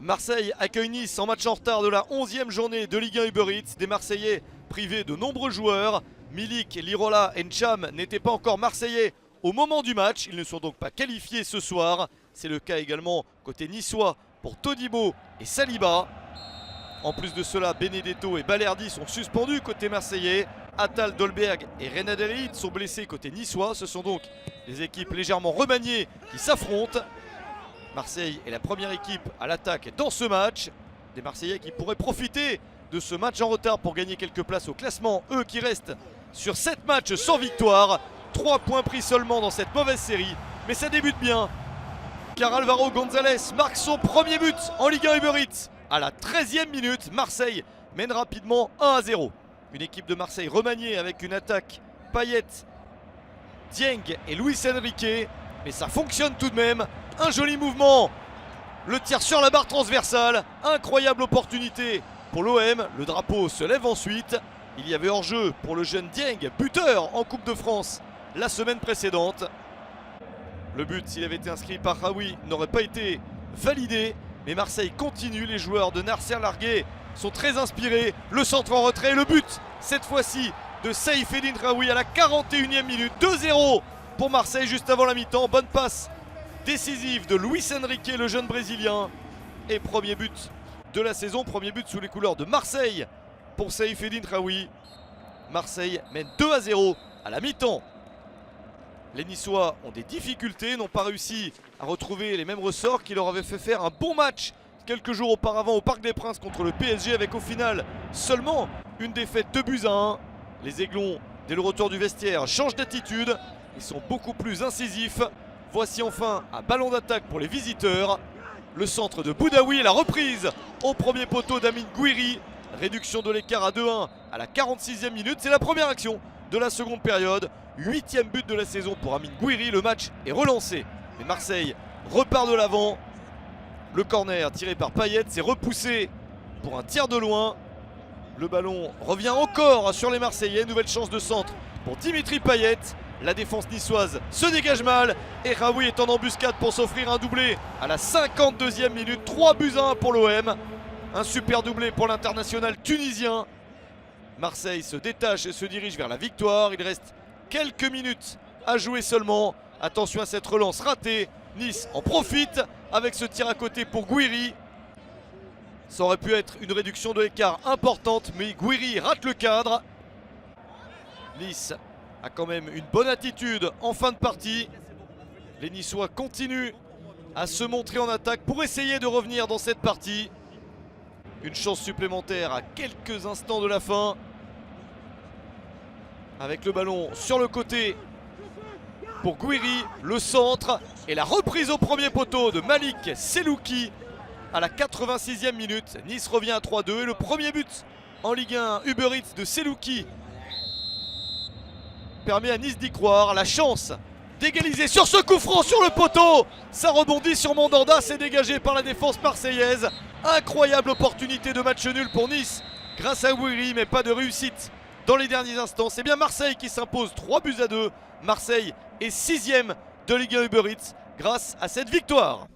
Marseille accueille Nice en match en retard de la 11e journée de Ligue 1 Uber Eats. Des Marseillais privés de nombreux joueurs. Milik, Lirola et Ncham n'étaient pas encore Marseillais au moment du match. Ils ne sont donc pas qualifiés ce soir. C'est le cas également côté niçois pour Todibo et Saliba. En plus de cela, Benedetto et Balerdi sont suspendus côté marseillais. Attal, Dolberg et Renadelli sont blessés côté niçois. Ce sont donc des équipes légèrement remaniées qui s'affrontent. Marseille est la première équipe à l'attaque dans ce match. Des Marseillais qui pourraient profiter de ce match en retard pour gagner quelques places au classement. Eux qui restent sur 7 matchs sans victoire. 3 points pris seulement dans cette mauvaise série. Mais ça débute bien, car Alvaro González marque son premier but en Ligue 1 Uber Eats. À la 13e minute, Marseille mène rapidement 1-0. Une équipe de Marseille remaniée avec une attaque Payet, Dieng et Luis Enrique. Mais ça fonctionne tout de même. Un joli mouvement. Le tir sur la barre transversale. Incroyable opportunité pour l'OM. Le drapeau se lève ensuite. Il y avait hors-jeu pour le jeune Dieng, buteur en Coupe de France la semaine précédente. Le but, s'il avait été inscrit par Raoui, n'aurait pas été validé. Mais Marseille continue. Les joueurs de Narcer Largué sont très inspirés. Le centre en retrait. Le but, cette fois-ci, de Saïf Eddine Raoui à la 41e minute. 2-0 pour Marseille juste avant la mi-temps. Bonne passe décisive de Luis Enrique, le jeune brésilien. Et premier but de la saison. Premier but sous les couleurs de Marseille pour Saïf Eddine Raoui. Marseille mène 2-0 à la mi-temps. Les Niçois ont des difficultés, n'ont pas réussi à retrouver les mêmes ressorts qui leur avaient fait faire un bon match quelques jours auparavant au Parc des Princes contre le PSG, avec au final seulement une défaite 2-1. Les Aiglons, dès le retour du vestiaire, changent d'attitude. Ils sont beaucoup plus incisifs. Voici enfin un ballon d'attaque pour les visiteurs. Le centre de Boudaoui et la reprise au premier poteau d'Amine Gouiri. Réduction de l'écart à 2-1 à la 46e minute. C'est la première action de la seconde période. 8e but de la saison pour Amine Gouiri. Le match est relancé. Mais Marseille repart de l'avant. Le corner tiré par Payet, c'est repoussé pour un tir de loin. Le ballon revient encore sur les Marseillais. Nouvelle chance de centre pour Dimitri Payet. La défense niçoise se dégage mal. Et Raoui est en embuscade pour s'offrir un doublé à la 52e minute. 3-1 pour l'OM. Un super doublé pour l'international tunisien. Marseille se détache et se dirige vers la victoire. Il reste quelques minutes à jouer seulement. Attention à cette relance ratée. Nice en profite avec ce tir à côté pour Gouiri. Ça aurait pu être une réduction de l'écart importante, mais Gouiri rate le cadre. Nice a quand même une bonne attitude en fin de partie. Les Niçois continuent à se montrer en attaque pour essayer de revenir dans cette partie. Une chance supplémentaire à quelques instants de la fin. Avec le ballon sur le côté pour Gouiri, le centre et la reprise au premier poteau de Malik Selouki à la 86e minute. Nice revient à 3-2 et le premier but en Ligue 1 Uber Eats de Selouki permet à Nice d'y croire. La chance d'égaliser sur ce coup franc sur le poteau. Ça rebondit sur Mandanda, c'est dégagé par la défense marseillaise. Incroyable opportunité de match nul pour Nice grâce à Gouiri, mais pas de réussite dans les derniers instants. C'est bien Marseille qui s'impose 3-2. Marseille est 6e de Ligue 1 Uber Eats grâce à cette victoire.